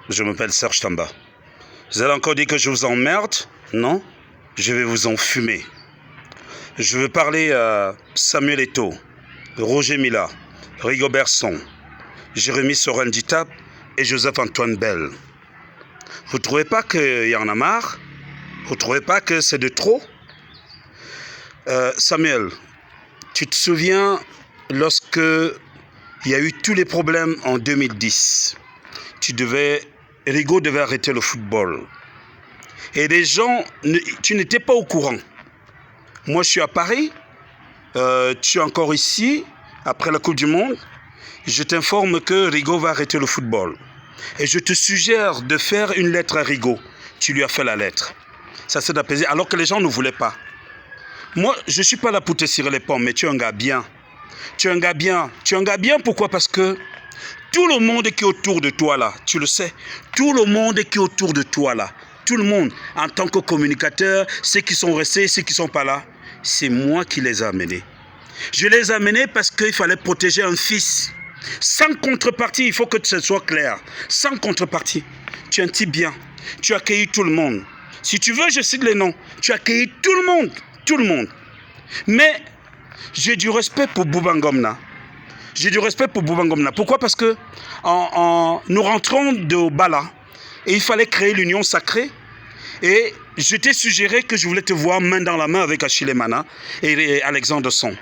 Je m'appelle Serge Tamba. Vous allez encore dire que je vous emmerde? Non, je vais vous enfumer. Je veux parler à Samuel Eto'o, Roger Mila, Rigobert Song, Jérémy Sorel-Nditap et Joseph-Antoine Bell. Vous ne trouvez pas qu'il y en a marre? Vous ne trouvez pas que c'est de trop? Samuel, tu te souviens lorsque il y a eu tous les problèmes en 2010, Rigaud devait arrêter le football. Et les gens, tu n'étais pas au courant. Moi, je suis à Paris, tu es encore ici, après la Coupe du Monde. Je t'informe que Rigaud va arrêter le football. Et je te suggère de faire une lettre à Rigaud. Tu lui as fait la lettre. Ça s'est apaisé, alors que les gens ne voulaient pas. Moi, je ne suis pas là pour te cirer les pommes, mais tu es un gars bien. Tu es un gars bien. Tu es un gars bien, pourquoi? Parce que tout le monde qui est autour de toi là, tu le sais, tout le monde qui est autour de toi là, tout le monde, en tant que communicateur, ceux qui sont restés, ceux qui ne sont pas là, c'est moi qui les ai amenés. Je les ai amenés parce qu'il fallait protéger un fils. Sans contrepartie, il faut que ce soit clair. Sans contrepartie. Tu es un type bien. Tu as accueilli tout le monde. Si tu veux, je cite les noms. Tu as accueilli tout le monde. Tout le monde. Mais j'ai du respect pour Bouba Ngomna. J'ai du respect pour Bouba Ngomna. Pourquoi? Parce que nous rentrons de Bala et il fallait créer l'union sacrée. Et je t'ai suggéré que je voulais te voir main dans la main avec Achille Mana et Alexandre Song.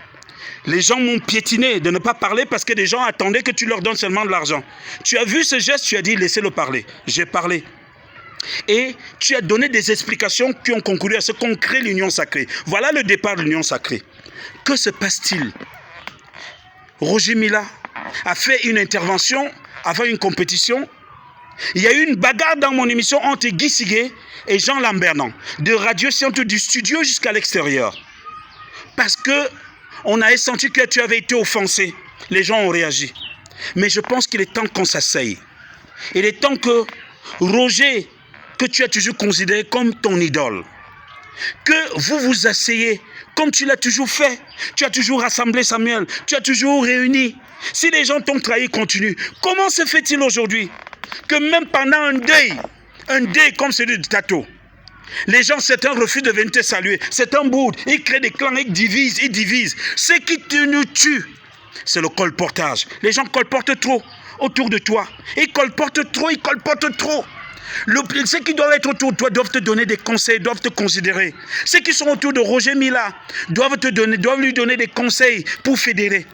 Les gens m'ont piétiné de ne pas parler parce que les gens attendaient que tu leur donnes seulement de l'argent. Tu as vu ce geste, tu as dit laissez-le parler. J'ai parlé. Et tu as donné des explications qui ont conclu à ce qu'on crée l'union sacrée. Voilà le départ de l'union sacrée. Que se passe-t-il? Roger Mila a fait une intervention avant une compétition. Il y a eu une bagarre dans mon émission entre Guy Siguet et Jean Lambernan, de Radio Sciences du studio jusqu'à l'extérieur. Parce que on a senti que tu avais été offensé. Les gens ont réagi. Mais je pense qu'il est temps qu'on s'asseye. Il est temps que Roger, que tu as toujours considéré comme ton idole, que vous vous asseyez comme tu l'as toujours fait. Tu as toujours rassemblé Samuel, tu as toujours réuni. Si les gens t'ont trahi, continue. Comment se fait-il aujourd'hui que même pendant un deuil comme celui de Tato, les gens, certains refusent de venir te saluer. C'est un bout. Ils créent des clans, ils divisent. Ce qui nous tue, c'est le colportage. Les gens colportent trop autour de toi. Ils colportent trop. Ceux qui doivent être autour de toi doivent te donner des conseils, doivent te considérer. Ceux qui sont autour de Roger Mila doivent lui donner des conseils pour fédérer.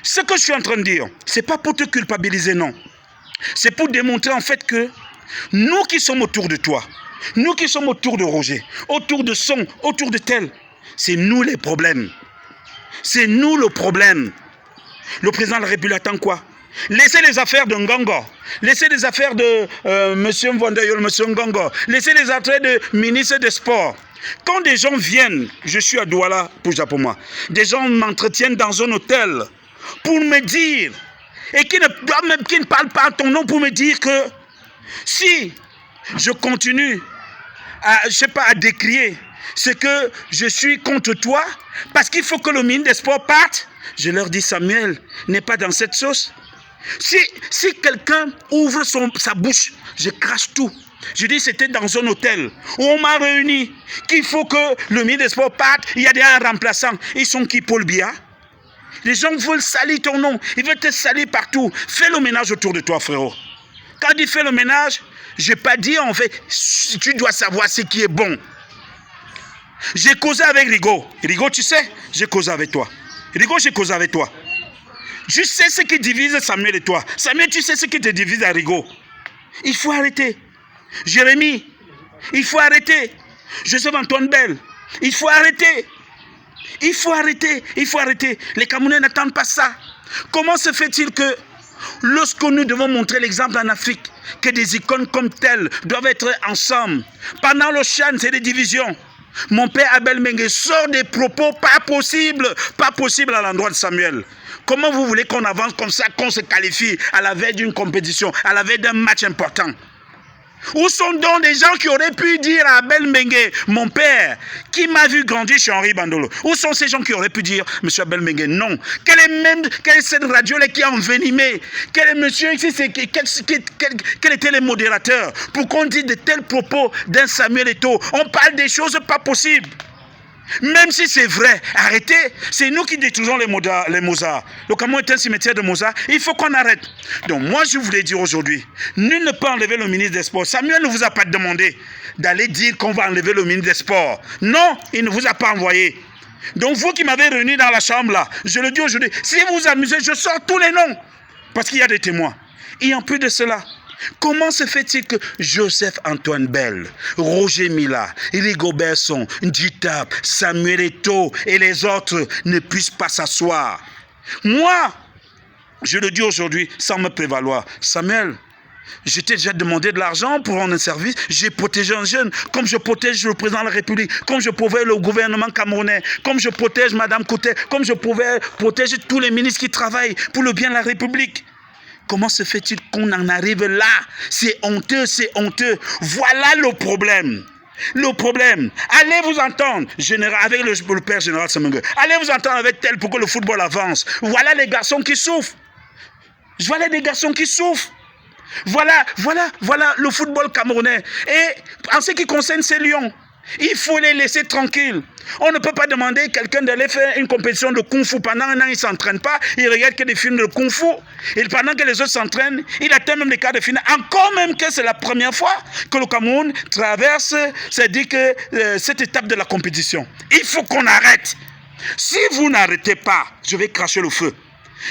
Ce que je suis en train de dire, ce n'est pas pour te culpabiliser, non. C'est pour démontrer en fait que nous qui sommes autour de toi, nous qui sommes autour de Roger, autour de Son, autour de tel, c'est nous les problèmes. C'est nous le problème. Le président de la République attend quoi? Laissez les affaires de Ngongo, laissez les affaires de M. Mwandayol, M. Ngongo, laissez les affaires de ministre des Sports. Quand des gens viennent, je suis à Douala pour moi, des gens m'entretiennent dans un hôtel pour me dire, et qui ne parlent pas à ton nom pour me dire que si je continue à décrier ce que je suis contre toi, parce qu'il faut que le ministre des Sports parte, je leur dis Samuel n'est pas dans cette sauce. Si quelqu'un ouvre sa bouche, je crache tout. Je dis c'était dans un hôtel où on m'a réuni, qu'il faut que le ministre des Sports parte, il y a des remplaçants. Ils sont qui, Paul Biya? Les gens veulent salir ton nom, ils veulent te salir partout. Fais le ménage autour de toi, frérot. Quand il fait le ménage, je n'ai pas dit en fait, tu dois savoir ce qui est bon. J'ai causé avec Rigaud. Rigaud, tu sais, j'ai causé avec toi. Rigaud, j'ai causé avec toi. Je sais ce qui divise Samuel et toi. Samuel, tu sais ce qui te divise à Rigaud. Il faut arrêter. Jérémy, il faut arrêter. Joseph-Antoine Bell, il faut arrêter. Il faut arrêter. Les Camerounais n'attendent pas ça. Comment se fait-il que lorsque nous devons montrer l'exemple en Afrique, que des icônes comme telles doivent être ensemble, pendant le Chan, c'est des divisions. Mon père Abel Mengue sort des propos pas possible à l'endroit de Samuel. Comment vous voulez qu'on avance comme ça, qu'on se qualifie à la veille d'une compétition, à la veille d'un match important? Où sont donc les gens qui auraient pu dire à Abel Mengue, mon père, qui m'a vu grandir chez Henri Bandolo? Où sont ces gens qui auraient pu dire, monsieur Abel Mengue, non? Quelle est cette radio-là qui a envenimé? Quel est monsieur ici? Quels étaient les modérateurs pour qu'on dise de tels propos d'un Samuel Eto'o? On parle des choses pas possibles. Même si c'est vrai, arrêtez. C'est nous qui détruisons les Mozart. Le Cameroun est un cimetière de Mozart. Il faut qu'on arrête. Donc moi, je voulais dire aujourd'hui, nul ne peut enlever le ministre des Sports. Samuel ne vous a pas demandé d'aller dire qu'on va enlever le ministre des Sports. Non, il ne vous a pas envoyé. Donc vous qui m'avez réuni dans la chambre là, je le dis aujourd'hui, si vous vous amusez, je sors tous les noms. Parce qu'il y a des témoins. Et en plus de cela, comment se fait-il que Joseph-Antoine Bell, Roger Mila, Rigobert Song, Djitap, Samuel Eto'o et les autres ne puissent pas s'asseoir? Moi, je le dis aujourd'hui sans me prévaloir. Samuel, je t'ai déjà demandé de l'argent pour rendre un service. J'ai protégé un jeune, comme je protège le président de la République, comme je protège le gouvernement camerounais, comme je protège Madame Coutet, comme je protège tous les ministres qui travaillent pour le bien de la République. Comment se fait-il qu'on en arrive là? C'est honteux, c'est honteux. Voilà le problème. Le problème. Allez vous entendre, avec le père général Semengue. Allez vous entendre avec tel pour que le football avance. Voilà les garçons qui souffrent. Voilà les garçons qui souffrent. Voilà le football camerounais. Et en ce qui concerne ces lions, il faut les laisser tranquilles. On ne peut pas demander à quelqu'un d'aller faire une compétition de kung-fu. Pendant un an, il ne s'entraîne pas. Il regarde que des films de kung-fu. Et pendant que les autres s'entraînent, il atteint même les quarts de finale. Encore même que c'est la première fois que le Cameroun traverse, c'est-à-dire que cette étape de la compétition. Il faut qu'on arrête. Si vous n'arrêtez pas, je vais cracher le feu.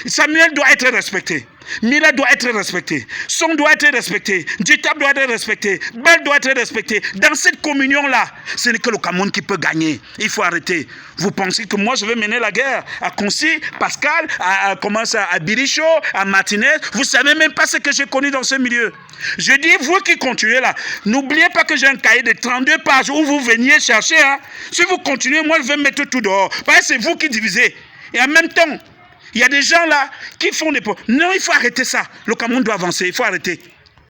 Samuel doit être respecté. Mila doit être respecté. Son doit être respecté. Djitap doit être respecté. Bell doit être respecté. Dans cette communion-là, ce n'est que le Cameroun qui peut gagner. Il faut arrêter. Vous pensez que moi, je vais mener la guerre à Concy, Pascal, à Biricho, à Martinez? Vous ne savez même pas ce que j'ai connu dans ce milieu. Je dis, vous qui continuez là, n'oubliez pas que j'ai un cahier de 32 pages où vous veniez chercher. Hein. Si vous continuez, moi, je vais mettre tout dehors. Parce que c'est vous qui divisez. Et en même temps, il y a des gens là qui font des... Non, il faut arrêter ça. Le Cameroun doit avancer, il faut arrêter.